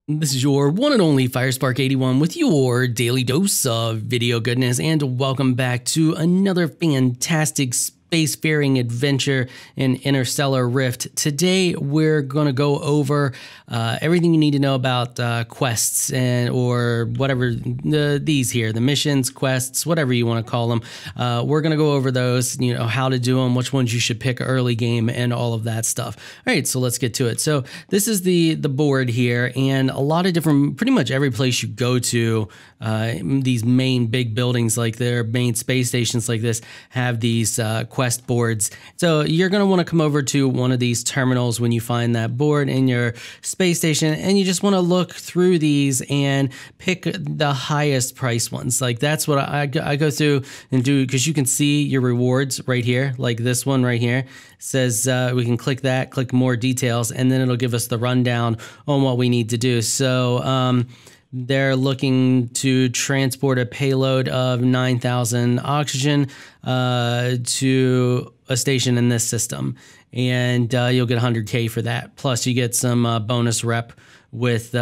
This is your one and only Firespark81 with your daily dose of video goodness, and welcome back to another fantastic spacefaring adventure in Interstellar Rift. Today we're going to go over everything you need to know about quests or whatever these here, the missions, quests, whatever you want to call them. We're going to go over those, how to do them, which ones you should pick early game, and all of that stuff. All right, so let's get to it. So this is the board here, and a lot of different, pretty much every place you go to, these main big buildings like their main space stations like this have these quest boards. So you're going to want to come over to one of these terminals when you find that board in your space station, and you just want to look through these and pick the highest price ones. Like that's what I go through and do, because you can see your rewards right here, like this one right here says we can click that, click more details, and then it'll give us the rundown on what we need to do. So they're looking to transport a payload of 9,000 oxygen to a station in this system, and you'll get 100K for that. Plus you get some bonus rep with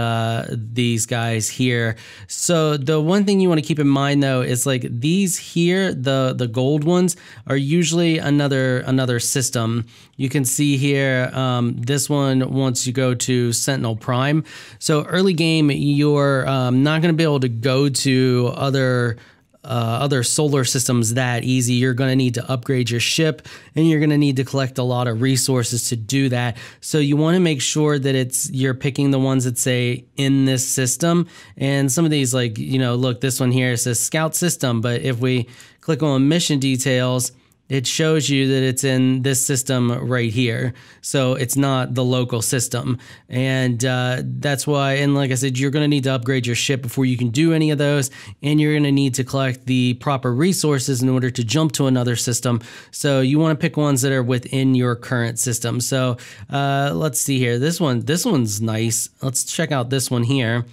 these guys here. So the one thing you want to keep in mind though is like these here, the gold ones are usually another system. You can see here this one once you go to Sentinel Prime. So early game you're not going to be able to go to other solar systems that easy. You're going to need to upgrade your ship, and you're going to need to collect a lot of resources to do that. So you want to make sure that you're picking the ones that say in this system. And some of these, like, look, this one here says Scout System, but if we click on mission details, it shows you that it's in this system right here. So it's not the local system. And that's why, and like I said, you're going to need to upgrade your ship before you can do any of those. And you're going to need to collect the proper resources in order to jump to another system. So you want to pick ones that are within your current system. So let's see here. This one's nice. Let's check out this one here.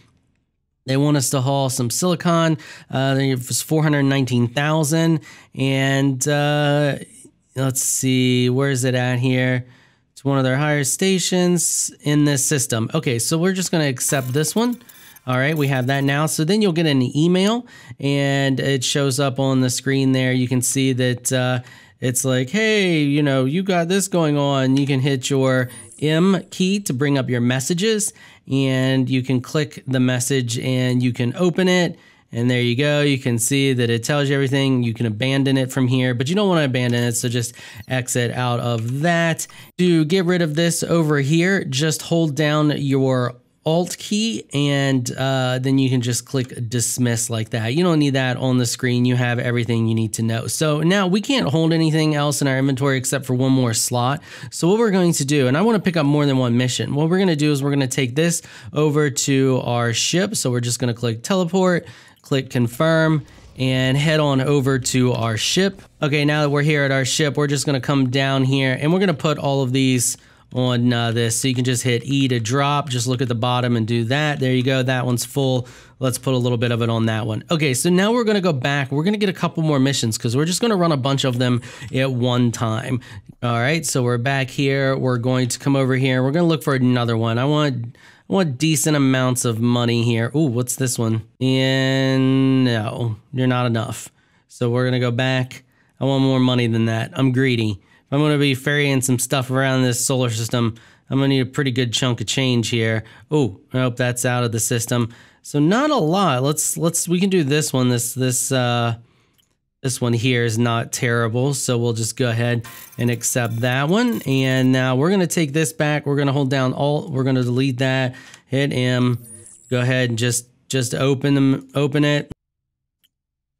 They want us to haul some silicon. It was 419,000, and let's see, where is it at here? It's one of their higher stations in this system. Okay, so we're just going to accept this one. All right, we have that now. So then you'll get an email, and it shows up on the screen there. You can see that it's like, hey, you got this going on. You can hit your M key to bring up your messages, and you can click the message and you can open it. And there you go. You can see that it tells you everything. You can abandon it from here, but you don't want to abandon it. So just exit out of that. To get rid of this over here, just hold down your Alt key, and then you can just click dismiss like that. You don't need that on the screen. You have everything you need to know. So now we can't hold anything else in our inventory except for one more slot. So what we're going to do, and I want to pick up more than one mission. What we're going to do is we're going to take this over to our ship. So we're just going to click teleport, click confirm, and head on over to our ship. Okay, now that we're here at our ship, we're just going to come down here, and we're going to put all of these on this. So you can just hit E to drop, just look at the bottom and do that. There you go. That one's full. Let's put a little bit of it on that one. Okay, so now we're going to go back. We're going to get a couple more missions because we're just going to run a bunch of them at one time. All right, so we're back here. We're going to come over here. We're going to look for another one. I want decent amounts of money here. Ooh, what's this one? And no, you're not enough. So we're going to go back. I want more money than that. I'm greedy. If I'm going to be ferrying some stuff around this solar system, I'm going to need a pretty good chunk of change here. Oh, I hope that's out of the system. So not a lot. We can do this one. This one here is not terrible. So we'll just go ahead and accept that one. And now we're going to take this back. We're going to hold down Alt. We're going to delete that. Hit M. Go ahead and just open it.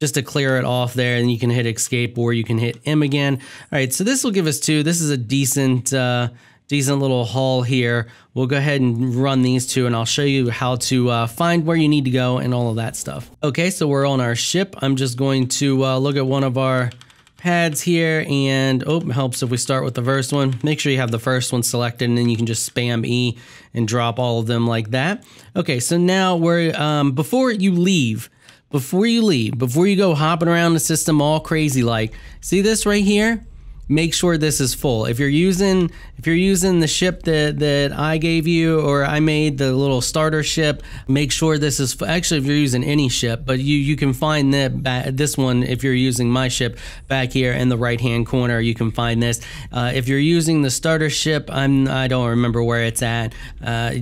Just to clear it off there, and you can hit escape, or you can hit M again. All right, so this will give us two. This is a decent little haul here. We'll go ahead and run these two, and I'll show you how to find where you need to go and all of that stuff. Okay, so we're on our ship. I'm just going to look at one of our pads here, and it helps if we start with the first one. Make sure you have the first one selected, and then you can just spam E and drop all of them like that. Okay, so now we're before you go hopping around the system all crazy like, see this right here? make sure this is full. If you're using the ship that I gave you, or I made, the little starter ship, make sure this is actually, if you're using any ship, but you can find this one if you're using my ship back here in the right hand corner. You can find this. If you're using the starter ship, I don't remember where it's at.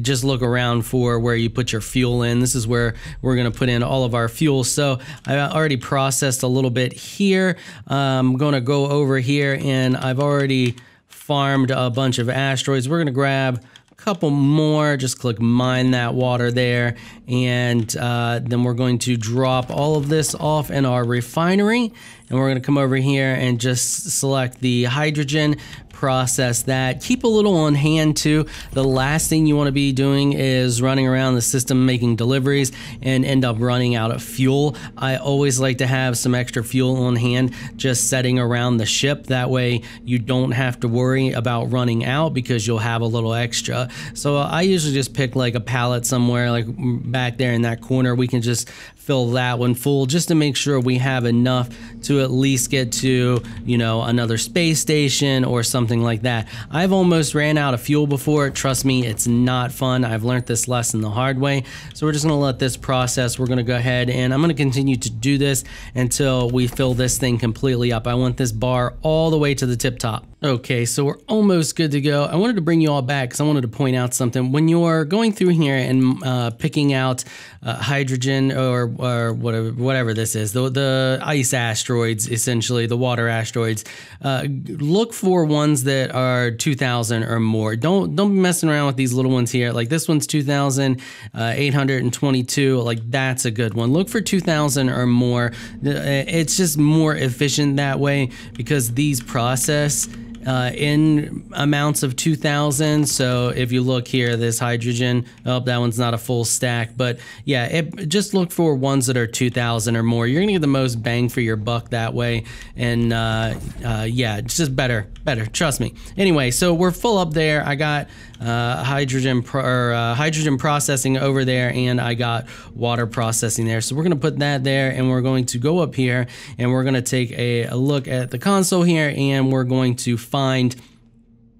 Just look around for where you put your fuel in. This is where we're going to put in all of our fuel. So I already processed a little bit here. I'm going to go over here, and I've already farmed a bunch of asteroids. We're going to grab a couple more. Just click mine that water there, and then we're going to drop all of this off in our refinery, and we're going to come over here and just select the hydrogen, process that. Keep a little on hand too. The last thing you want to be doing is running around the system making deliveries and end up running out of fuel. I always like to have some extra fuel on hand just setting around the ship. That way you don't have to worry about running out because you'll have a little extra. So I usually just pick like a pallet somewhere, like back there in that corner. We can just fill that one full just to make sure we have enough to at least get to, you know, another space station or something like that. I've almost ran out of fuel before. Trust me, it's not fun. I've learned this lesson the hard way. So we're just going to let this process. We're going to go ahead, and I'm going to continue to do this until we fill this thing completely up. I want this bar all the way to the tip top. Okay, so we're almost good to go. I wanted to bring you all back because I wanted to point out something. When you're going through here and picking out hydrogen or whatever this is, the ice asteroids, essentially the water asteroids, look for ones that are 2,000 or more. Don't be messing around with these little ones here. Like this one's 2,822. Like that's a good one. Look for 2,000 or more. It's just more efficient that way because these process in amounts of 2,000. So if you look here, this hydrogen, oh, that one's not a full stack, but yeah, just look for ones that are 2,000 or more. You're gonna get the most bang for your buck that way, and yeah, it's just better, trust me. Anyway, so we're full up there. I got hydrogen processing over there, and I got water processing there. So we're gonna put that there, and we're going to go up here, and we're gonna take a look at the console here, and we're going to find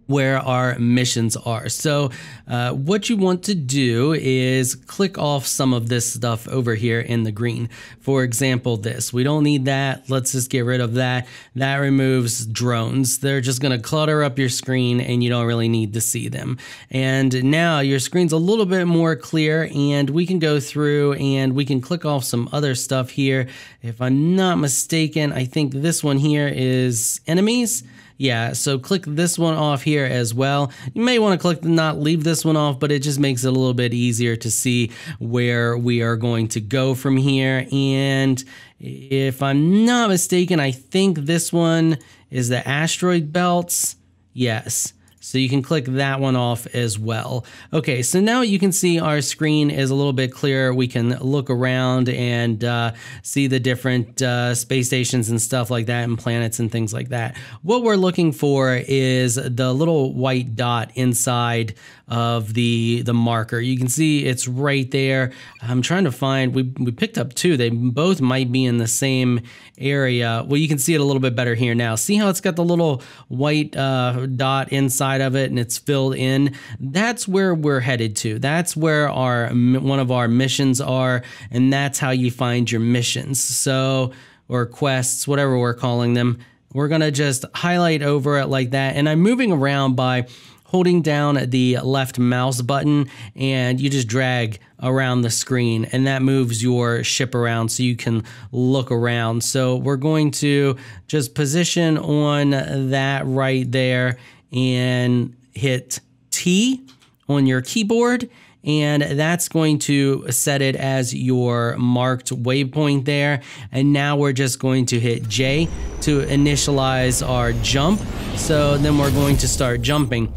where our missions are. So what you want to do is click off some of this stuff over here in the green. For example, this, we don't need that. Let's just get rid of that. That removes drones. They're just gonna clutter up your screen and you don't really need to see them. And now your screen's a little bit more clear, and we can go through and we can click off some other stuff here. If I'm not mistaken, I think this one here is enemies. Yeah, so click this one off here as well. You may want to click not leave this one off, but it just makes it a little bit easier to see where we are going to go from here. And if I'm not mistaken, I think this one is the asteroid belts. Yes. So you can click that one off as well. Okay, so now you can see our screen is a little bit clearer. We can look around and see the different space stations and stuff like that, and planets and things like that. What we're looking for is the little white dot inside of the marker. You can see it's right there. I'm trying to find, we picked up two. They both might be in the same area. Well, you can see it a little bit better here now. See how it's got the little white dot inside of it and it's filled in? That's where we're headed to. That's where one of our missions are, and that's how you find your missions. So, or quests, whatever we're calling them. We're gonna just highlight over it like that, and I'm moving around by holding down the left mouse button, and you just drag around the screen, and that moves your ship around so you can look around. So we're going to just position on that right there and hit T on your keyboard, and that's going to set it as your marked waypoint there. And now we're just going to hit J to initialize our jump. So then we're going to start jumping.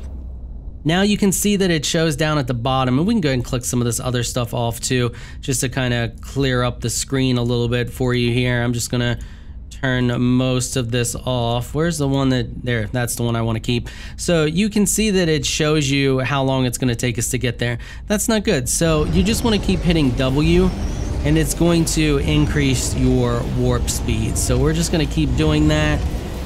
Now you can see that it shows down at the bottom, and we can go ahead and click some of this other stuff off too, just to kind of clear up the screen a little bit for you here. I'm just gonna turn most of this off. Where's the one there? That's the one I want to keep. So you can see that it shows you how long it's gonna take us to get there. That's not good. So you just want to keep hitting W, and it's going to increase your warp speed. So we're just gonna keep doing that.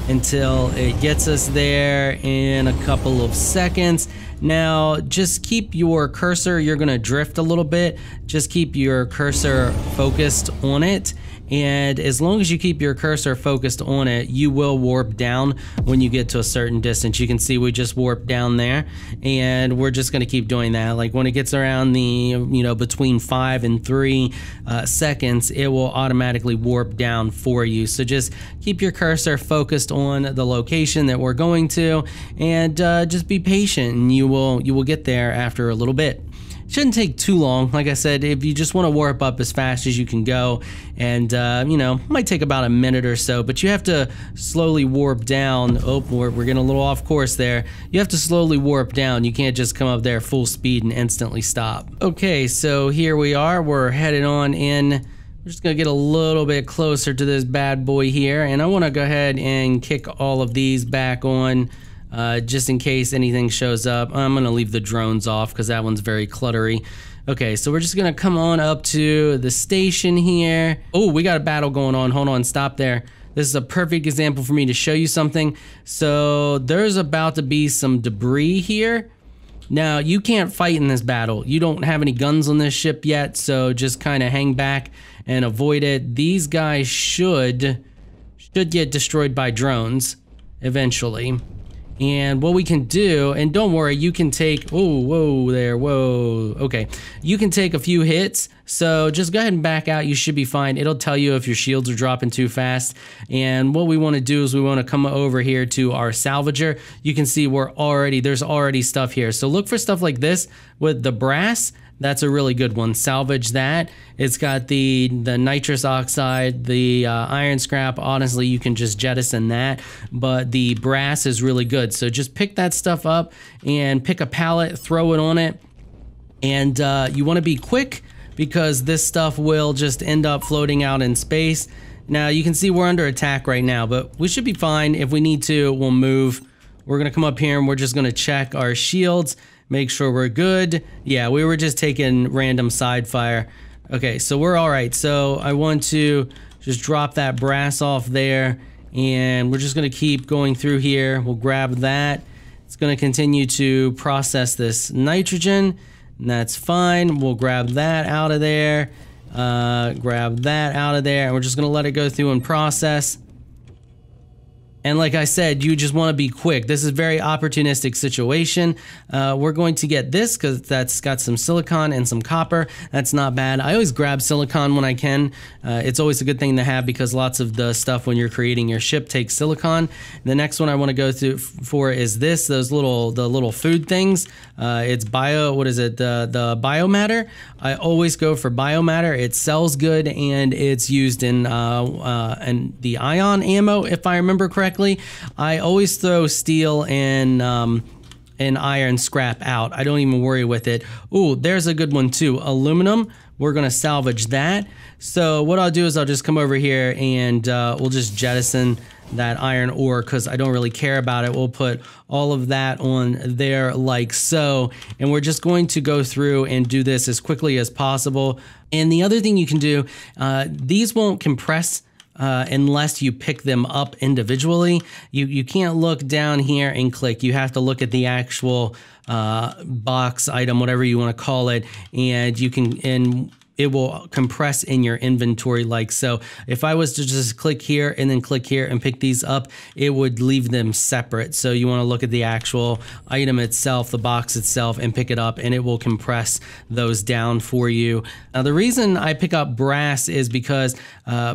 until it gets us there in a couple of seconds. Now, just keep your cursor, you're gonna drift a little bit, just keep your cursor focused on it. And as long as you keep your cursor focused on it, you will warp down when you get to a certain distance. You can see we just warped down there, and we're just gonna keep doing that. Like when it gets around the, you know, between 5 and 3 seconds, it will automatically warp down for you. So just keep your cursor focused on the location that we're going to, and just be patient, and you will get there after a little bit. Shouldn't take too long. Like I said, if you just want to warp up as fast as you can go, and you know, might take about a minute or so, but you have to slowly warp down. Oh, we're getting a little off course there. You have to slowly warp down. You can't just come up there full speed and instantly stop. Okay, so here we are. We're headed on in. We're just gonna get a little bit closer to this bad boy here, and I want to go ahead and kick all of these back on. Just in case anything shows up. I'm gonna leave the drones off because that one's very cluttery. Okay, so we're just gonna come on up to the station here. Oh, we got a battle going on. Hold on, stop there. This is a perfect example for me to show you something. So there's about to be some debris here. Now, you can't fight in this battle. You don't have any guns on this ship yet, so just kind of hang back and avoid it. These guys should get destroyed by drones eventually. And what we can do, and don't worry, you can take, oh, whoa there, whoa, okay. You can take a few hits, so just go ahead and back out, you should be fine. It'll tell you if your shields are dropping too fast. And what we wanna do is we wanna come over here to our salvager. You can see there's already stuff here. So look for stuff like this with the brass. That's a really good one. Salvage that. It's got the nitrous oxide, the iron scrap. Honestly, you can just jettison that, but the brass is really good. So just pick that stuff up and pick a pallet, throw it on it. And you want to be quick because this stuff will just end up floating out in space. Now you can see we're under attack right now, but we should be fine. If we need to, we'll move. We're gonna come up here and we're just gonna check our shields. Make sure we're good. Yeah, we were just taking random side fire. Okay, so we're all right. So I want to just drop that brass off there, and we're just gonna keep going through here. We'll grab that. It's gonna continue to process this nitrogen, and that's fine. We'll grab that out of there, grab that out of there, and we're just gonna let it go through and process. And like I said, you just want to be quick. This is a very opportunistic situation. We're going to get this because that's got some silicon and some copper. That's not bad. I always grab silicon when I can. It's always a good thing to have because lots of the stuff when you're creating your ship takes silicon. The next one I want to go through for is this, the little food things. It's the biomatter. I always go for biomatter. It sells good and it's used in the ion ammo, if I remember correctly. I always throw steel and iron scrap out. I don't even worry with it. Ooh, there's a good one too. Aluminum. We're gonna salvage that. So what I'll do is I'll just come over here and we'll just jettison that iron ore because I don't really care about it. We'll put all of that on there like so, and we're just going to go through and do this as quickly as possible. And the other thing you can do, these won't compress unless you pick them up individually. You can't look down here and click. You have to look at the actual box item, whatever you want to call it, and you can, it will compress in your inventory like so. If I was to just click here and then click here and pick these up, it would leave them separate. So you want to look at the actual item itself, the box itself, and pick it up, and it will compress those down for you. Now the reason I pick up brass is because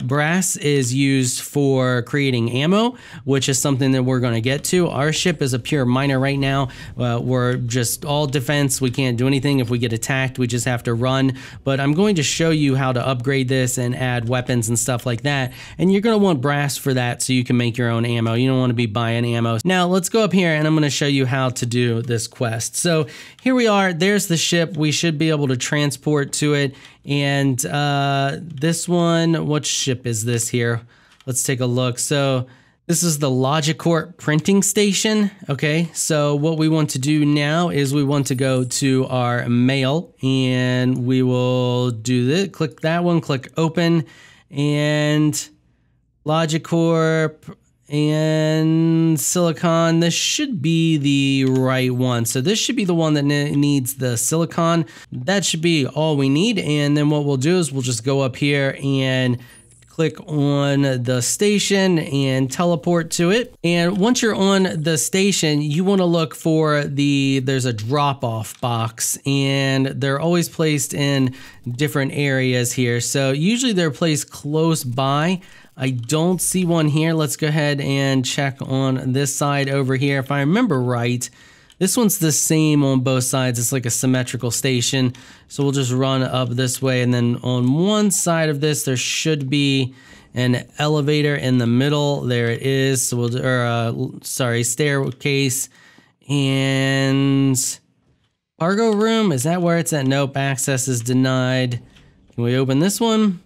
brass is used for creating ammo, which is something that we're going to get to. Our ship is a pure miner right now. We're just all defense. We can't do anything. If we get attacked, we just have to run. But I'm going to show you how to upgrade this and add weapons and stuff like that, and you're going to want brass for that so you can make your own ammo. You don't want to be buying ammo. Now let's go up here and I'm going to show you how to do this quest. So here we are, there's the ship. We should be able to transport to it, and this one, what ship is this here? Let's take a look. So this is the Logicorp printing station. Okay, so what we want to do now is we want to go to our mail, and we will do this. Click that one, click open, and Logicorp, and silicon. This should be the right one. So this should be the one that needs the silicon. That should be all we need. And then what we'll do is we'll just go up here and click on the station and teleport to it. And once you're on the station, you want to look for there's a drop-off box, and they're always placed in different areas here. So usually they're placed close by. I don't see one here. Let's go ahead and check on this side over here. If I remember right, this one's the same on both sides. It's like a symmetrical station. So we'll just run up this way. And then on one side of this, there should be an elevator in the middle. There it is. So staircase and cargo room. Is that where it's at? Nope, access is denied. Can we open this one?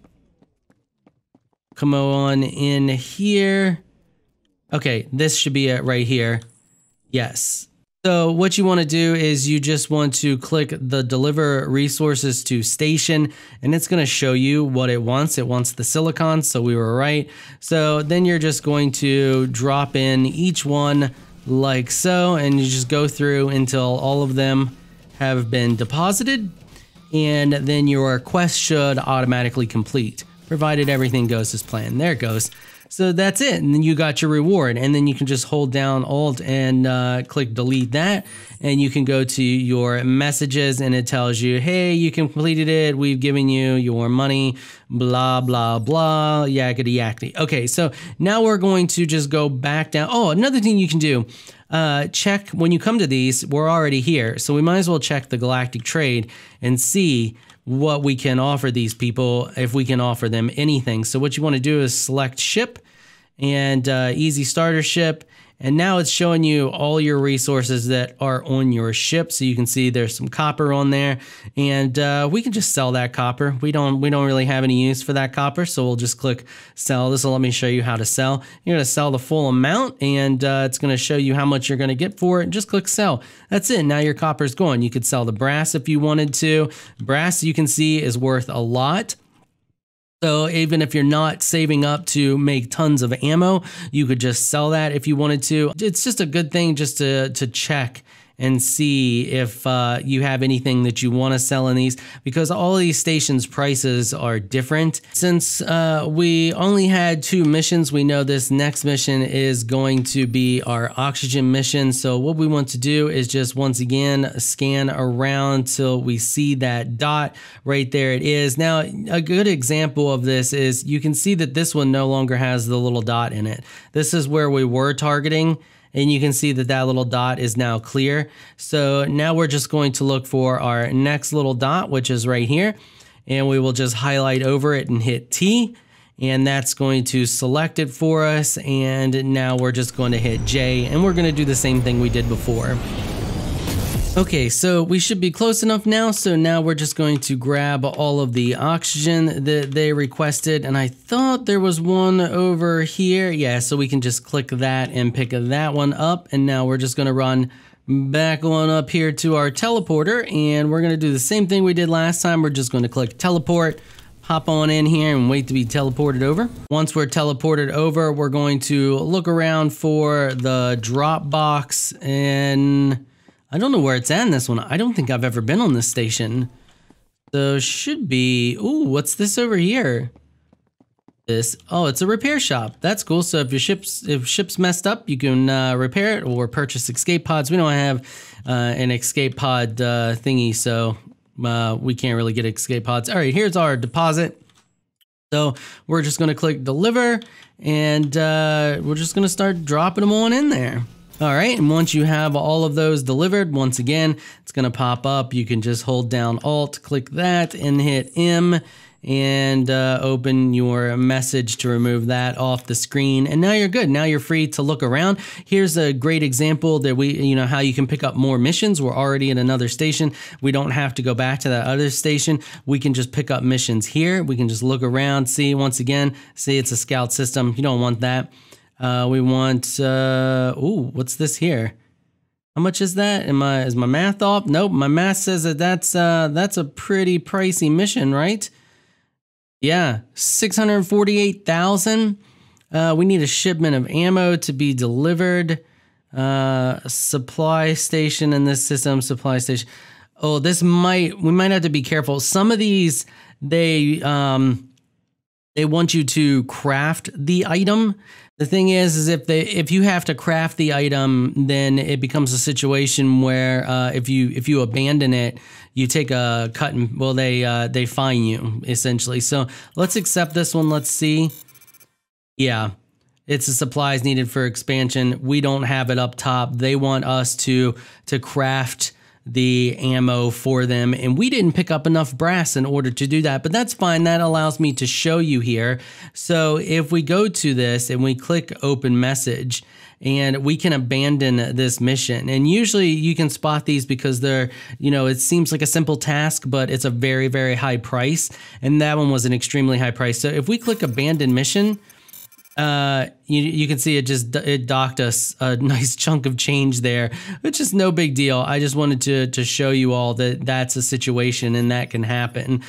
Come on in here. Okay, this should be it right here. Yes. So what you want to do is you just want to click the deliver resources to station, and it's going to show you what it wants. It wants the silicon, so we were right. So then you're just going to drop in each one like so, and you just go through until all of them have been deposited, and then your quest should automatically complete, provided everything goes as planned. There it goes. So that's it, and then you got your reward, and then you can just hold down Alt and click delete that, and you can go to your messages, and it tells you, hey, you completed it, we've given you your money, blah, blah, blah, yakety yakety. Okay, so now we're going to just go back down. Oh, another thing you can do, check when you come to these, we're already here, so we might as well check the Galactic Trade and see what we can offer these people, if we can offer them anything. So what you want to do is select ship and easy starter ship, and now it's showing you all your resources that are on your ship. So you can see there's some copper on there, and we can just sell that copper. We don't really have any use for that copper, so we'll just click sell. This will let me show you how to sell. You're going to sell the full amount, and it's going to show you how much you're going to get for it. Just click sell. That's it. Now your copper's gone. You could sell the brass if you wanted to. Brass, you can see, is worth a lot. So even if you're not saving up to make tons of ammo, you could just sell that if you wanted to. It's just a good thing just to check and see if you have anything that you want to sell in these, because all of these stations' prices are different. Since we only had 2 missions, we know this next mission is going to be our oxygen mission. So what we want to do is just once again scan around till we see that dot. Right there it is. Now a good example of this is you can see that this one no longer has the little dot in it. This is where we were targeting, and you can see that that little dot is now clear. So now we're just going to look for our next little dot, which is right here. And we will just highlight over it and hit T. And that's going to select it for us. And now we're just going to hit J. And we're going to do the same thing we did before. Okay, so we should be close enough now. So now we're just going to grab all of the oxygen that they requested. And I thought there was one over here. Yeah, so we can just click that and pick that one up. And now we're just going to run back on up here to our teleporter. And we're going to do the same thing we did last time. We're just going to click teleport, hop on in here and wait to be teleported over. Once we're teleported over, we're going to look around for the drop box, and I don't know where it's at in this one. I don't think I've ever been on this station. So should be, ooh, what's this over here? Oh, it's a repair shop. That's cool. So if your ship's messed up, you can repair it or purchase escape pods. We don't have an escape pod thingy, so we can't really get escape pods. All right, here's our deposit. So we're just going to click deliver, and we're just going to start dropping them on in there. All right, and once you have all of those delivered, once again, it's going to pop up. You can just hold down Alt, click that, and hit M, and open your message to remove that off the screen. And now you're good. Now you're free to look around. Here's a great example that how you can pick up more missions. We're already in another station. We don't have to go back to that other station. We can just pick up missions here. We can just look around, see, once again, see it's a scout system. You don't want that. We want, ooh, what's this here? How much is that? Is my math off? Nope, my math says that that's a pretty pricey mission, right? Yeah, 648,000. We need a shipment of ammo to be delivered. Supply station in this system, supply station. Oh, we might have to be careful. Some of these, they want you to craft the item. The thing is if you have to craft the item, then it becomes a situation where if you abandon it, you take a cut and, well, they fine you essentially. So let's accept this one. Let's see. Yeah. It's the supplies needed for expansion. We don't have it up top. They want us to craft the ammo for them, and we didn't pick up enough brass in order to do that, but that's fine. That allows me to show you here. So if we go to this and we click open message, and we can abandon this mission. And usually you can spot these because they're, it seems like a simple task, but it's a very, very high price. And that one was an extremely high price. So if we click abandon mission, you can see it docked us a nice chunk of change there, which is no big deal. I just wanted to show you all that that's a situation and that can happen.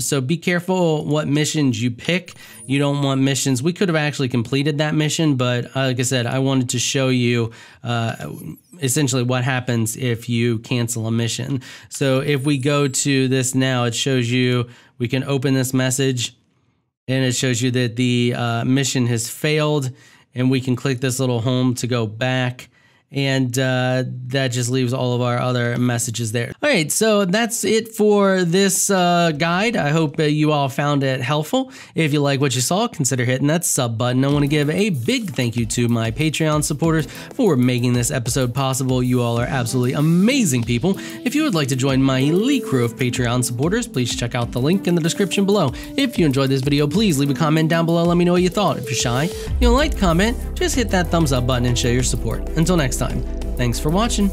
So be careful what missions you pick. You don't want missions. We could have actually completed that mission, but like I said, I wanted to show you essentially what happens if you cancel a mission. So if we go to this now, it shows you, we can open this message. And it shows you that the mission has failed, and we can click this little home to go back. And that just leaves all of our other messages there. All right, so that's it for this guide. I hope you all found it helpful. If you like what you saw, consider hitting that sub button. I want to give a big thank you to my Patreon supporters for making this episode possible. You all are absolutely amazing people. If you would like to join my elite crew of Patreon supporters, please check out the link in the description below. If you enjoyed this video, please leave a comment down below. Let me know what you thought. If you're shy, you don't like to comment, just hit that thumbs up button and show your support. Until next time, thanks for watching.